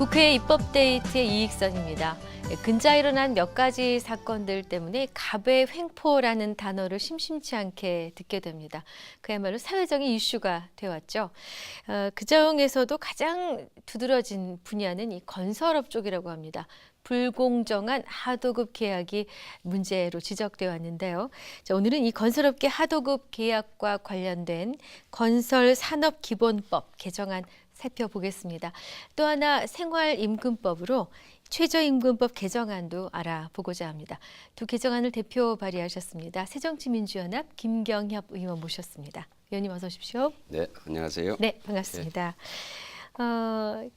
국회 입법데이트의 이익선입니다. 근자에 일어난 몇 가지 사건들 때문에 갑의 횡포라는 단어를 심심치 않게 듣게 됩니다. 그야말로 사회적인 이슈가 되어왔죠. 그중에서도 가장 두드러진 분야는 이 건설업 쪽이라고 합니다. 불공정한 하도급 계약이 문제로 지적되어 왔는데요. 자, 오늘은 이 건설업계 하도급 계약과 관련된 건설산업기본법 개정안 살펴보겠습니다. 또 하나 생활임금법으로 최저임금법 개정안도 알아보고자 합니다. 두 개정안을 대표 발의하셨습니다. 새정치민주연합 김경협 의원 모셨습니다. 의원님 어서 오십시오. 네, 안녕하세요. 네, 반갑습니다.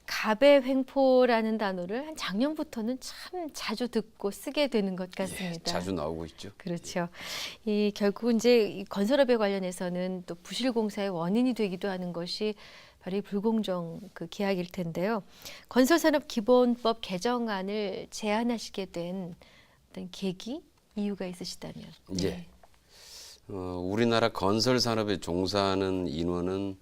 갑의 횡포라는 단어를 한 작년부터는 참 자주 듣고 쓰게 되는 것 같습니다. 예, 자주 나오고 있죠. 그렇죠. 이 결국 이제 이 건설업에 관련해서는 또 부실공사의 원인이 되기도 하는 것이 바로 이 불공정 그 계약일 텐데요. 건설산업기본법 개정안을 제안하시게 된 어떤 계기, 이유가 있으시다면? 예. 우리나라 건설 산업에 종사하는 인원은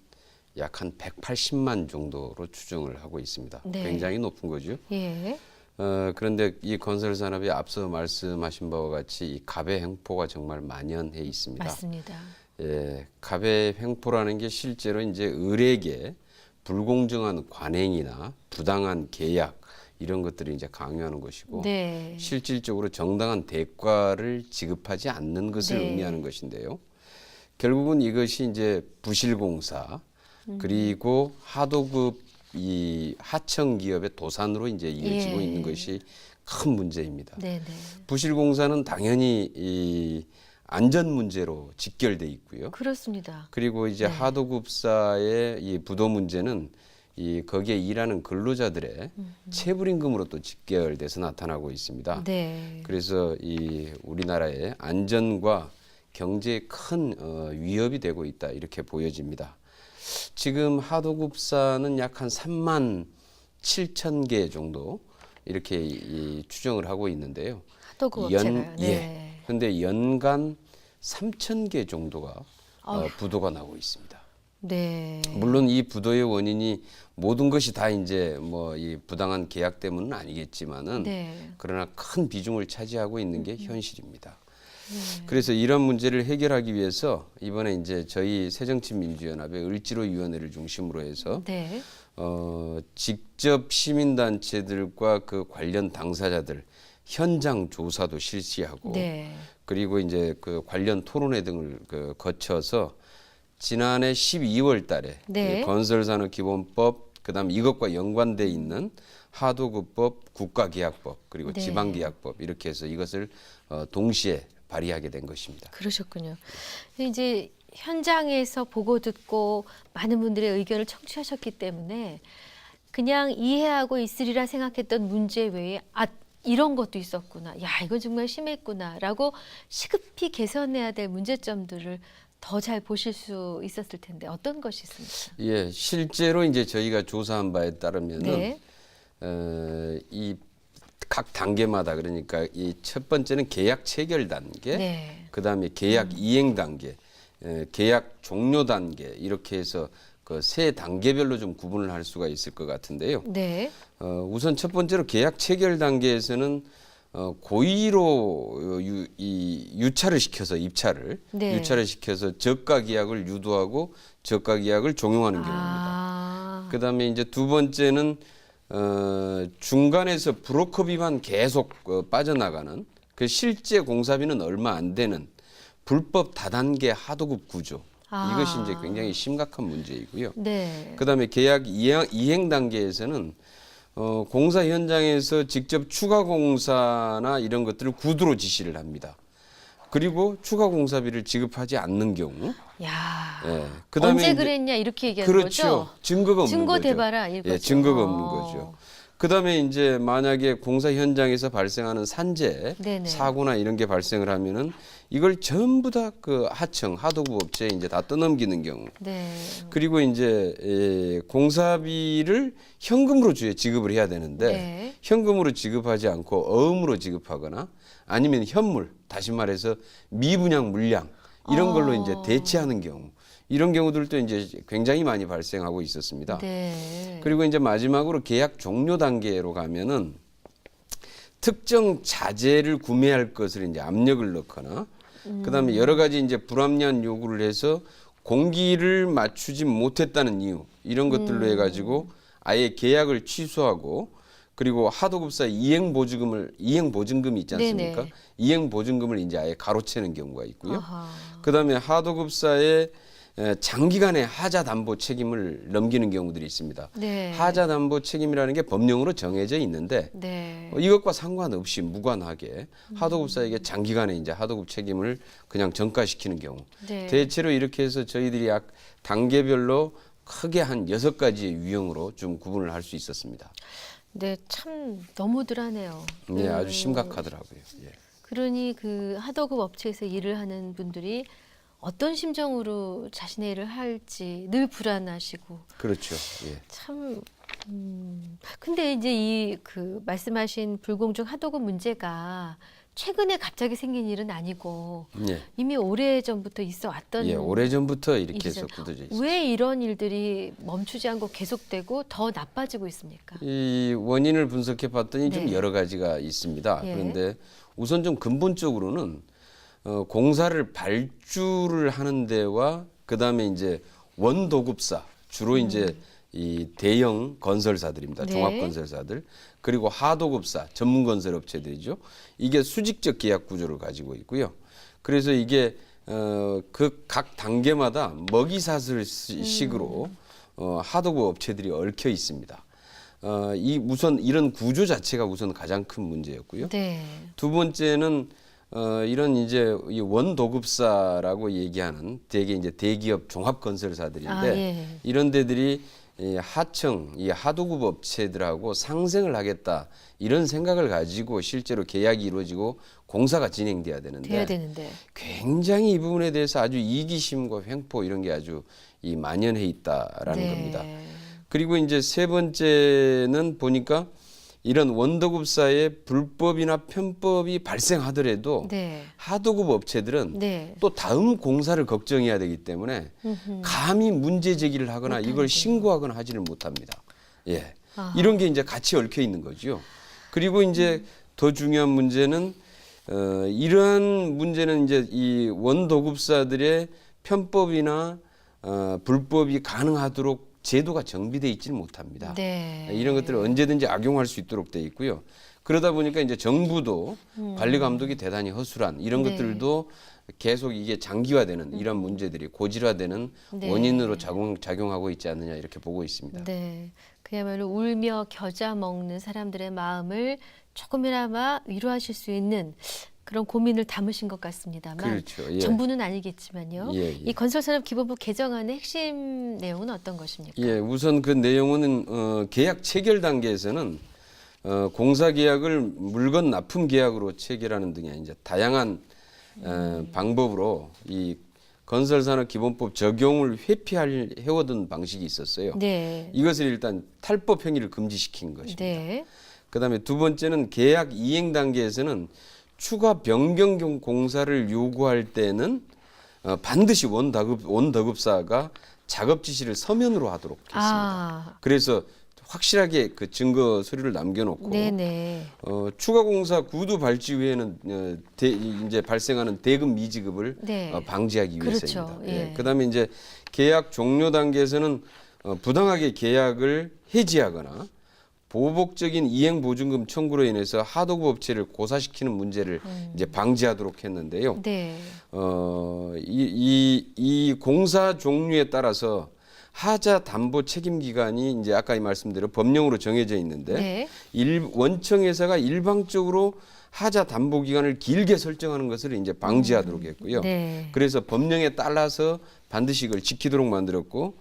약 한 180만 정도로 추정을 하고 있습니다. 네. 굉장히 높은 거죠. 예. 그런데 이 건설 산업이 앞서 말씀하신 바와 같이 이 갑의 횡포가 정말 만연해 있습니다. 맞습니다. 예, 갑의 횡포라는 게 실제로 이제 을에게 불공정한 관행이나 부당한 계약 이런 것들을 이제 강요하는 것이고, 네. 실질적으로 정당한 대가를 지급하지 않는 것을 네. 의미하는 것인데요. 결국은 이것이 이제 부실공사 그리고 하도급 이 하청 기업의 도산으로 이제 이어지고 예. 있는 것이 큰 문제입니다. 네, 네. 부실공사는 당연히 이 안전 문제로 직결돼 있고요. 그렇습니다. 그리고 이제 네. 하도급사의 이 부도 문제는 이 거기에 일하는 근로자들의 체불임금으로 또 직결돼서 나타나고 있습니다. 네. 그래서 이 우리나라의 안전과 경제에 큰 위협이 되고 있다 이렇게 보여집니다. 지금 하도급사는 약 한 3만 7천 개 정도 이렇게 추정을 하고 있는데요. 하도급 업체가요. 예. 그런데 연간 3천 개 정도가 부도가 나고 있습니다. 네. 물론 이 부도의 원인이 모든 것이 다 이제 뭐 이 부당한 계약 때문은 아니겠지만은 네. 그러나 큰 비중을 차지하고 있는 게 현실입니다. 그래서 이런 문제를 해결하기 위해서 이번에 이제 저희 새정치민주연합의 을지로위원회를 중심으로 해서 네. 직접 시민단체들과 그 관련 당사자들 현장 조사도 실시하고 네. 그리고 이제 그 관련 토론회 등을 거쳐서 지난해 12월 달에 네. 건설산업기본법 그다음 이것과 연관돼 있는 하도급법, 국가계약법 그리고 네. 지방계약법 이렇게 해서 이것을 동시에 발의하게 된 것입니다. 그러셨군요. 이제 현장에서 보고 듣고 많은 분들의 의견을 청취하셨기 때문에 그냥 이해하고 있으리라 생각했던 문제 외에 이런 것도 있었구나. 야, 이건 정말 심했구나라고 시급히 개선해야 될 문제점들을 더 잘 보실 수 있었을 텐데 어떤 것이 있습니까? 예, 실제로 이제 저희가 조사한 바에 따르면은 네. 이 각 단계마다 그러니까 이 첫 번째는 계약 체결 단계, 네. 그다음에 계약 이행 단계, 계약 종료 단계 이렇게 해서 그 세 단계별로 좀 구분을 할 수가 있을 것 같은데요. 네. 우선 첫 번째로 계약 체결 단계에서는 고의로 유차를 시켜서 입찰을 네. 유차를 시켜서 저가 계약을 유도하고 저가 계약을 종용하는 경우입니다. 그다음에 이제 두 번째는 중간에서 브로커 비만 계속 빠져나가는 그 실제 공사비는 얼마 안 되는 불법 다단계 하도급 구조. 이것이 이제 굉장히 심각한 문제이고요. 네. 그다음에 계약 이행 단계에서는 공사 현장에서 직접 추가 공사나 이런 것들을 구두로 지시를 합니다. 그리고 추가 공사비를 지급하지 않는 경우. 야. 예. 그다음에 언제 이제 그랬냐 이렇게 얘기하는 그렇죠. 거죠? 증거가 없는 증거 거죠. 대봐라 이거죠. 예, 증거가 없는 거죠. 그다음에 이제 만약에 공사 현장에서 발생하는 산재, 네네. 사고나 이런 게 발생을 하면은 이걸 전부 다 그 하청, 하도급 업체에 이제 다 떠넘기는 경우. 네. 그리고 이제 공사비를 현금으로 지급을 해야 되는데 네. 현금으로 지급하지 않고 어음으로 지급하거나 아니면 현물, 다시 말해서 미분양 물량 이런 걸로 이제 대체하는 경우 이런 경우들도 이제 굉장히 많이 발생하고 있었습니다. 네. 그리고 이제 마지막으로 계약 종료 단계로 가면은 특정 자재를 구매할 것을 이제 압력을 넣거나 그다음에 여러 가지 이제 불합리한 요구를 해서 공기를 맞추지 못했다는 이유 이런 것들로 해가지고 아예 계약을 취소하고 그리고 하도급사 이행보증금이 있지 않습니까? 네네. 이행보증금을 이제 아예 가로채는 경우가 있고요. 아하. 그다음에 하도급사에 장기간의 하자 담보 책임을 넘기는 경우들이 있습니다. 네. 하자 담보 책임이라는 게 법령으로 정해져 있는데 네. 이것과 상관없이 무관하게 하도급사에게 장기간의 이제 하도급 책임을 그냥 전가시키는 경우. 네. 대체로 이렇게 해서 저희들이 약 단계별로 크게 한 6가지의 유형으로 좀 구분을 할 수 있었습니다. 네, 참 너무들 하네요. 네, 아주 심각하더라고요. 예. 그러니 그 하도급 업체에서 일을 하는 분들이 어떤 심정으로 자신의 일을 할지 늘 불안하시고 그렇죠. 예. 참 근데 이제 이 그 말씀하신 불공정 하도급 문제가 최근에 갑자기 생긴 일은 아니고 예. 이미 오래 전부터 있어 왔던 예, 오래전부터 이렇게 해서 일이잖아요. 굳어져 있어요. 왜 이런 일들이 멈추지 않고 계속되고 더 나빠지고 있습니까? 이 원인을 분석해 봤더니 좀 네. 여러 가지가 있습니다. 예. 그런데 우선 좀 근본적으로는 공사를 발주를 하는 데와 그다음에 이제 원도급사 주로 이제 이 대형 건설사들입니다. 네. 종합건설사들 그리고 하도급사 전문건설업체들이죠. 이게 수직적 계약 구조를 가지고 있고요. 그래서 이게 그 각 단계마다 먹이사슬 식으로 하도급 업체들이 얽혀 있습니다. 이 우선 이런 구조 자체가 우선 가장 큰 문제였고요. 네. 두 번째는 이런 이제 이 원도급사라고 얘기하는 대개 이제 대기업 종합건설사들인데 아, 예. 이런 데들이 이 하청, 이 하도급 업체들하고 상생을 하겠다 이런 생각을 가지고 실제로 계약이 이루어지고 공사가 진행돼야 되는데 돼야 되는데. 굉장히 이 부분에 대해서 아주 이기심과 횡포 이런 게 아주 이 만연해 있다라는 네. 겁니다. 그리고 이제 세 번째는 보니까 이런 원도급사의 불법이나 편법이 발생하더라도 네. 하도급 업체들은 네. 또 다음 공사를 걱정해야 되기 때문에 감히 문제 제기를 하거나 이걸 못하는군요. 신고하거나 하지를 못합니다. 예. 아하. 이런 게 이제 같이 얽혀 있는 거죠. 그리고 이제 더 중요한 문제는 이러한 문제는 이제 이 원도급사들의 편법이나 불법이 가능하도록 제도가 정비되어 있지는 못합니다. 네. 이런 것들을 언제든지 악용할 수 있도록 돼 있고요. 그러다 보니까 이제 정부도 관리 감독이 대단히 허술한 이런 네. 것들도 계속 이게 장기화되는 이런 문제들이 고질화되는 네. 원인으로 작용하고 있지 않느냐 이렇게 보고 있습니다. 네. 그야말로 울며 겨자 먹는 사람들의 마음을 조금이나마 위로하실 수 있는 그런 고민을 담으신 것 같습니다만 그렇죠. 예. 전부는 아니겠지만요. 예, 예. 이 건설산업기본법 개정안의 핵심 내용은 어떤 것입니까? 예, 우선 그 내용은 계약 체결 단계에서는 공사 계약을 물건 납품 계약으로 체결하는 등의 이제 다양한 방법으로 이 건설산업기본법 적용을 해오던 방식이 있었어요. 네. 이것을 일단 탈법 행위를 금지시킨 것입니다. 네. 그다음에 두 번째는 계약 이행 단계에서는 추가 변경 공사를 요구할 때는 반드시 원더급사가 작업 지시를 서면으로 하도록 했습니다. 아. 그래서 확실하게 그 증거 서류를 남겨놓고 네네. 추가 공사 구두 발주 후에는 이제 발생하는 대금 미지급을 네. 방지하기 그렇죠. 위해서입니다. 예. 그다음에 이제 계약 종료 단계에서는 부당하게 계약을 해지하거나 보복적인 이행 보증금 청구로 인해서 하도급 업체를 고사시키는 문제를 이제 방지하도록 했는데요. 네. 이 공사 종류에 따라서 하자 담보 책임 기간이 이제 아까 이 말씀대로 법령으로 정해져 있는데 네. 원청회사가 일방적으로 하자 담보 기간을 길게 설정하는 것을 이제 방지하도록 했고요. 네. 그래서 법령에 따라서 반드시 이걸 지키도록 만들었고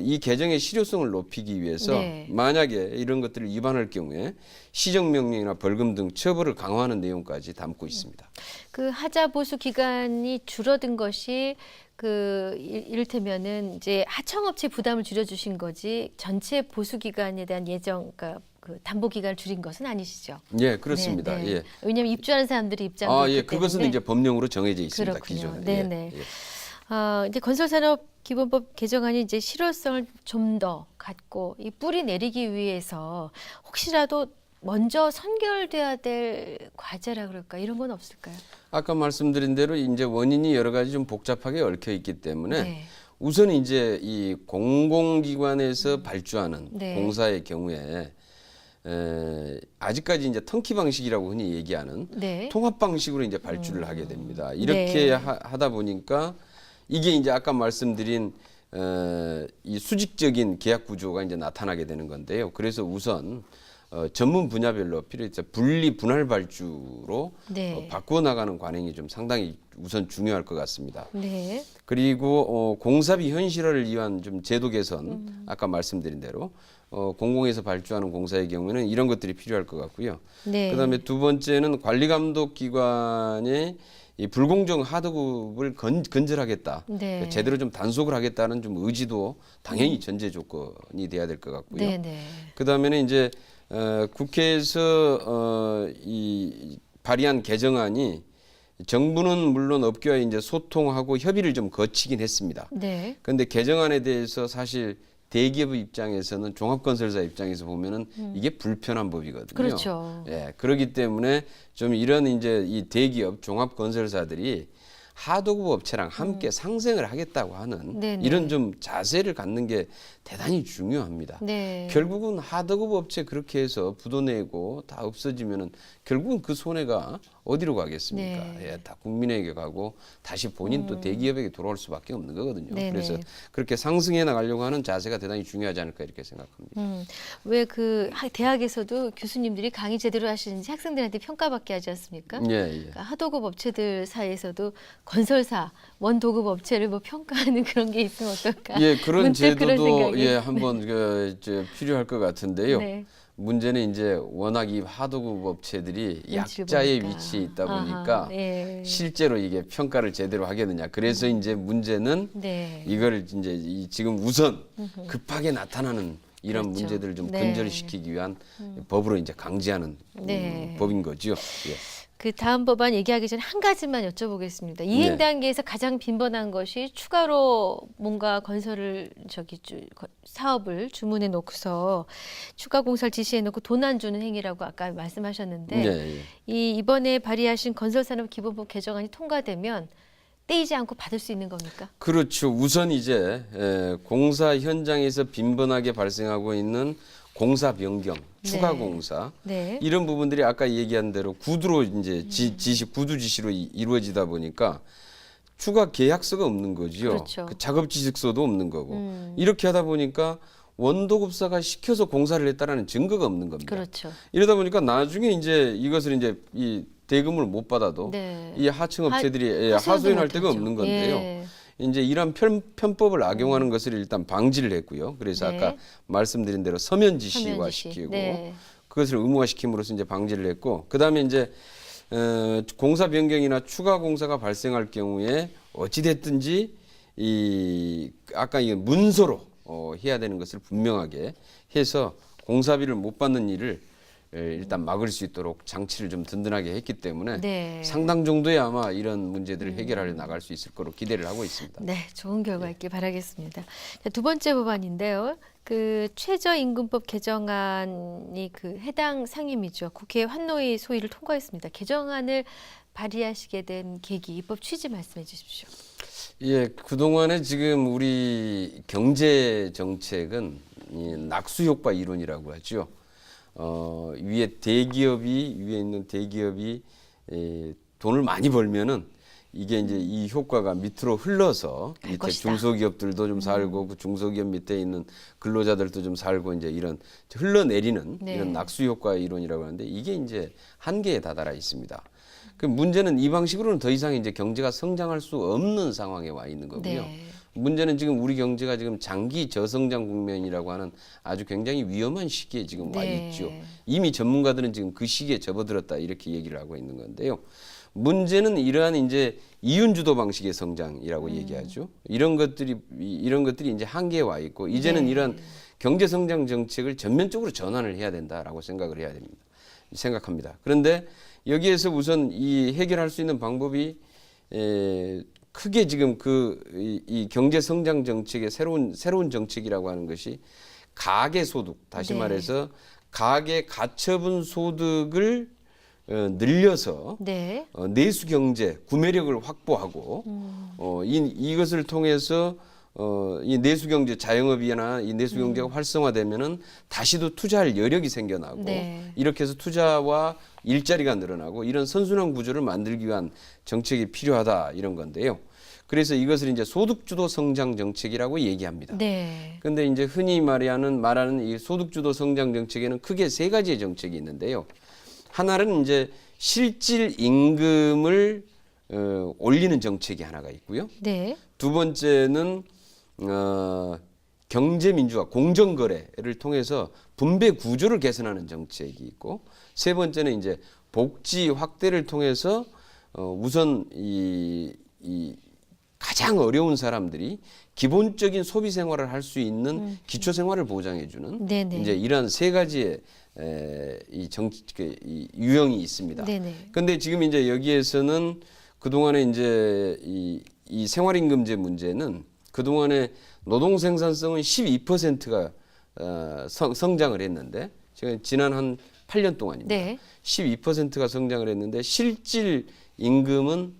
이 개정의 실효성을 높이기 위해서 네. 만약에 이런 것들을 위반할 경우에 시정명령이나 벌금 등 처벌을 강화하는 내용까지 담고 있습니다. 그 하자 보수 기간이 줄어든 것이 그 이를테면은 이제 하청업체 부담을 줄여주신 거지 전체 보수 기간에 대한 예정, 그러니까 그 담보 기간을 줄인 것은 아니시죠? 예, 그렇습니다. 네, 네. 예. 왜냐하면 입주하는 사람들이 입장도 아, 있기 예, 그것은 때문에. 이제 법령으로 정해져 있습니다. 그렇군요. 기존에. 네네. 예, 예. 이제 건설산업 기본법 개정안이 이제 실효성을 좀 더 갖고 이 뿌리 내리기 위해서 혹시라도 먼저 선결돼야 될 과제라 그럴까 이런 건 없을까요? 아까 말씀드린 대로 이제 원인이 여러 가지 좀 복잡하게 얽혀 있기 때문에 네. 우선 이제 이 공공기관에서 발주하는 네. 공사의 경우에 아직까지 이제 턴키 방식이라고 흔히 얘기하는 네. 통합 방식으로 이제 발주를 하게 됩니다. 이렇게 네. 하다 보니까 이게 이제 아까 말씀드린 이 수직적인 계약 구조가 이제 나타나게 되는 건데요. 그래서 우선 전문 분야별로 필요해서 분리 분할 발주로 네. 바꾸어 나가는 관행이 좀 상당히 우선 중요할 것 같습니다. 네. 그리고 공사비 현실화를 위한 좀 제도 개선, 아까 말씀드린 대로 공공에서 발주하는 공사의 경우에는 이런 것들이 필요할 것 같고요. 네. 그다음에 두 번째는 관리 감독 기관의 이 불공정 하도급을 건절하겠다. 네. 그러니까 제대로 좀 단속을 하겠다는 좀 의지도 당연히 전제 조건이 돼야 될 것 같고요. 네. 네. 그다음에는 이제 국회에서 이 발의한 개정안이 정부는 물론 업계와 이제 소통하고 협의를 좀 거치긴 했습니다. 네. 그런데 개정안에 대해서 사실 대기업 입장에서는 종합건설사 입장에서 보면은 이게 불편한 법이거든요. 그렇죠. 예, 그렇기 때문에 좀 이런 이제 이 대기업 종합건설사들이 하도급 업체랑 함께 상생을 하겠다고 하는 네네. 이런 좀 자세를 갖는 게 대단히 중요합니다. 네. 결국은 하도급 업체 그렇게 해서 부도 내고 다 없어지면은 결국은 그 손해가 어디로 가겠습니까? 네. 예, 다 국민에게 가고 다시 본인 또 대기업에게 돌아올 수밖에 없는 거거든요. 네네. 그래서 그렇게 상승해 나가려고 하는 자세가 대단히 중요하지 않을까 이렇게 생각합니다. 왜 그 대학에서도 교수님들이 강의 제대로 하시는지 학생들한테 평가받게 하지 않습니까? 예, 예. 그러니까 하도급 업체들 사이에서도 건설사, 원도급 업체를 뭐 평가하는 그런 게 있으면 어떨까? 예, 그런 문득 그런 제도도 생각이. 예, 한번 이제 필요할 것 같은데요. 네. 문제는 이제 워낙 이 하도급 업체들이 눈치를 약자의 보니까. 위치에 있다 보니까 아하, 예. 실제로 이게 평가를 제대로 하겠느냐. 그래서 이제 문제는 네. 이걸 이제 지금 우선 급하게 나타나는 이런 그렇죠. 문제들을 좀 네. 근절시키기 위한 법으로 이제 강제하는 네. 법인 거죠. 예. 그 다음 법안 얘기하기 전에 한 가지만 여쭤보겠습니다. 이행 네. 단계에서 가장 빈번한 것이 추가로 뭔가 건설을 사업을 주문해 놓고서 추가 공사를 지시해 놓고 돈 안 주는 행위라고 아까 말씀하셨는데 예, 예. 이번에 발의하신 건설산업기본법 개정안이 통과되면 떼이지 않고 받을 수 있는 겁니까? 그렇죠. 우선 이제 공사 현장에서 빈번하게 발생하고 있는 공사 변경, 추가 네. 공사 네. 이런 부분들이 아까 얘기한 대로 구두로 이제 구두 지시로 이루어지다 보니까 추가 계약서가 없는 거죠. 그렇죠. 그 작업 지식서도 없는 거고 이렇게 하다 보니까 원도급사가 시켜서 공사를 했다라는 증거가 없는 겁니다. 그렇죠. 이러다 보니까 나중에 이제 이것을 이제 이 대금을 못 받아도 네. 이 하청 업체들이 하소연도 하소연할 데가 못하죠. 없는 건데요. 예. 이제 이런 편법을 악용하는 것을 일단 방지를 했고요. 그래서 네. 아까 말씀드린 대로 서면 지시화 서면 지시. 시키고 네. 그것을 의무화시킴으로써 이제 방지를 했고 그다음에 이제 공사 변경이나 추가 공사가 발생할 경우에 어찌 됐든지 이 아까 이 문서로 해야 되는 것을 분명하게 해서 공사비를 못 받는 일을 일단 막을 수 있도록 장치를 좀 든든하게 했기 때문에 네. 상당 정도의 아마 이런 문제들을 해결하려 나갈 수 있을 거로 기대를 하고 있습니다. 네, 좋은 결과 있길 바라겠습니다. 자, 두 번째 법안인데요. 그 최저임금법 개정안이 그 해당 상임위죠. 국회 환노위 소위를 통과했습니다. 개정안을 발의하시게 된 계기, 입법 취지 말씀해 주십시오. 예, 그동안에 지금 우리 경제 정책은 이 낙수 효과 이론이라고 하죠. 위에 있는 대기업이 돈을 많이 벌면은 이게 이제 이 효과가 밑으로 흘러서 갈 밑에 것이다. 중소기업들도 좀 살고 그 중소기업 밑에 있는 근로자들도 좀 살고 이제 이런 흘러내리는 네. 이런 낙수 효과 이론이라고 하는데 이게 이제 한계에 다다라 있습니다. 그 문제는 이 방식으로는 더 이상 이제 경제가 성장할 수 없는 상황에 와 있는 거고요. 네. 문제는 지금 우리 경제가 지금 장기 저성장 국면이라고 하는 아주 굉장히 위험한 시기에 지금 와 네. 있죠. 이미 전문가들은 지금 그 시기에 접어들었다 이렇게 얘기를 하고 있는 건데요. 문제는 이러한 이제 이윤주도 방식의 성장이라고 얘기하죠. 이런 것들이 이제 한계에 와 있고 이제는 네. 이런 경제 성장 정책을 전면적으로 전환을 해야 된다라고 생각합니다. 그런데 여기에서 우선 이 해결할 수 있는 방법이 크게 지금 이 경제 성장 정책의 새로운 정책이라고 하는 것이 가계 소득, 다시 네. 말해서 가계 가처분 소득을 늘려서 네. 내수 경제 구매력을 확보하고 이것을 통해서 이 내수 경제 자영업이나 이 내수 경제가 활성화되면은 다시도 투자할 여력이 생겨나고 네. 이렇게 해서 투자와 일자리가 늘어나고 이런 선순환 구조를 만들기 위한 정책이 필요하다 이런 건데요. 그래서 이것을 이제 소득주도 성장 정책이라고 얘기합니다. 네. 근데 이제 흔히 말하는 이 소득주도 성장 정책에는 크게 세 가지의 정책이 있는데요. 하나는 이제 실질 임금을 올리는 정책이 하나가 있고요. 네. 두 번째는 경제 민주화, 공정 거래를 통해서 분배 구조를 개선하는 정책이 있고, 세 번째는 이제 복지 확대를 통해서 우선 이 가장 어려운 사람들이 기본적인 소비 생활을 할 수 있는 기초 생활을 보장해 주는 네네. 이제 이런 세 가지의 이 유형이 있습니다. 네네. 근데 지금 이제 여기에서는 그동안에 이제 이 생활임금제 문제는 그동안에 노동 생산성은 12%가 성장을 했는데 지난 한 8년 동안입니다. 네. 12%가 성장을 했는데 실질 임금은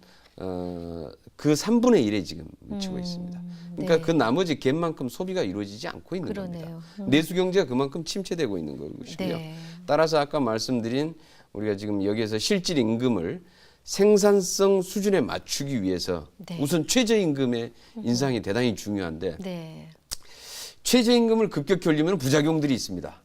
그 3분의 1에 지금 미치고 있습니다. 그러니까 네. 그 나머지 갭만큼 소비가 이루어지지 않고 있는 그러네요. 겁니다. 내수 경제가 그만큼 침체되고 있는 것이고요. 네. 따라서 아까 말씀드린 우리가 지금 여기에서 실질 임금을 생산성 수준에 맞추기 위해서 네. 우선 최저임금의 인상이 대단히 중요한데 네. 최저임금을 급격히 올리면 부작용들이 있습니다.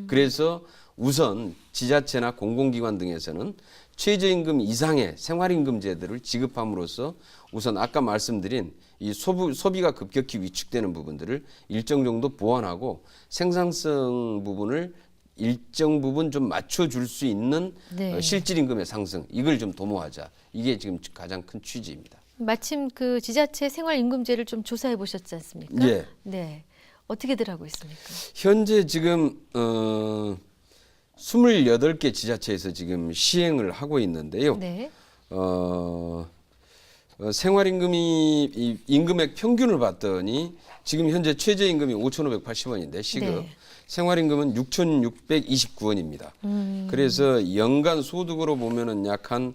그래서 우선 지자체나 공공기관 등에서는 최저임금 이상의 생활임금제도를 지급함으로써 우선 아까 말씀드린 이 소비가 급격히 위축되는 부분들을 일정 정도 보완하고 생산성 부분을 일정 부분 좀 맞춰줄 수 있는 네. 실질임금의 상승 이걸 좀 도모하자. 이게 지금 가장 큰 취지입니다. 마침 그 지자체 생활임금제를 좀 조사해 보셨지 않습니까? 예. 네. 어떻게들 하고 있습니까? 현재 지금 28개 지자체에서 지금 시행을 하고 있는데요. 네. 생활임금이 이 임금액 평균을 봤더니 지금 현재 최저임금이 5,580원인데 시급 네. 생활임금은 6,629원입니다. 그래서 연간 소득으로 보면은 약 한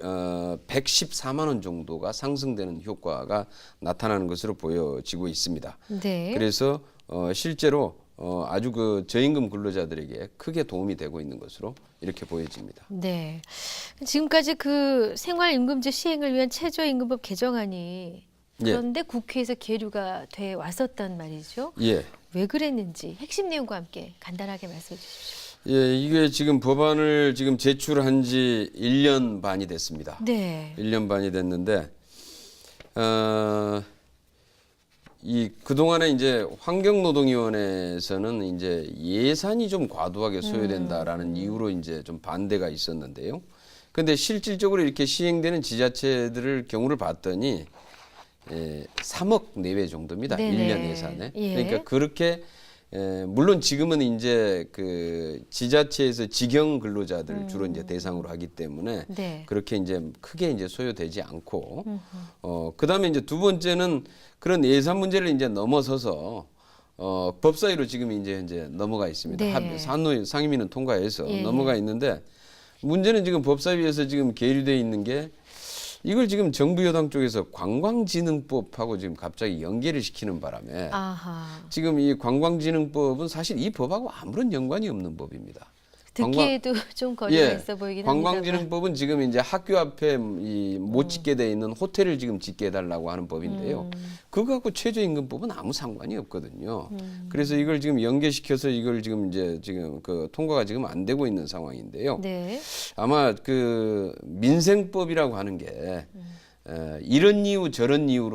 114만 원 정도가 상승되는 효과가 나타나는 것으로 보여지고 있습니다. 네. 그래서 실제로 아주 그 저임금 근로자들에게 크게 도움이 되고 있는 것으로 이렇게 보여집니다. 네. 지금까지 그 생활임금제 시행을 위한 최저임금법 개정안이 그런데 국회에서 계류가 돼 왔었단 말이죠. 예. 왜 그랬는지 핵심 내용과 함께 간단하게 말씀해 주십시오. 예, 이게 지금 법안을 지금 제출한 지 1년 반이 됐습니다. 네. 1년 반이 됐는데, 이 그동안에 이제 환경노동위원회에서는 이제 예산이 좀 과도하게 소요된다라는 이유로 이제 좀 반대가 있었는데요. 근데 실질적으로 이렇게 시행되는 지자체들을 경우를 봤더니 3억 내외 정도입니다. 네네. 1년 예산에. 예. 그러니까 그렇게 물론 지금은 이제 그 지자체에서 직영 근로자들 주로 이제 대상으로 하기 때문에 네. 그렇게 이제 크게 이제 소요되지 않고 그다음에 이제 두 번째는 그런 예산 문제를 이제 넘어서서 법사위로 지금 이제 현재 넘어가 있습니다. 네. 상임위는 통과해서 예. 넘어가 있는데 문제는 지금 법사위에서 지금 계류돼 있는 게 이걸 지금 정부 여당 쪽에서 관광진흥법하고 지금 갑자기 연계를 시키는 바람에 아하. 지금 이 관광진흥법은 사실 이 법하고 아무런 연관이 없는 법입니다. 듣기에도 좀 거리가 있어 보이긴 합니다. 관광진흥법은 지금 이제 학교 앞에 못 짓게 돼 있는 호텔을 지금 짓게 해달라고 하는 법인데요. 그거하고 최저임금법은 아무 상관이 없거든요. 그래서 이걸 지금 연계시켜서 이걸 지금 그 통과가 지금 안 되고 있는 상황인데요. 네. 아마 그 민생법이라고 하는 게 이런 이유 저런 이유로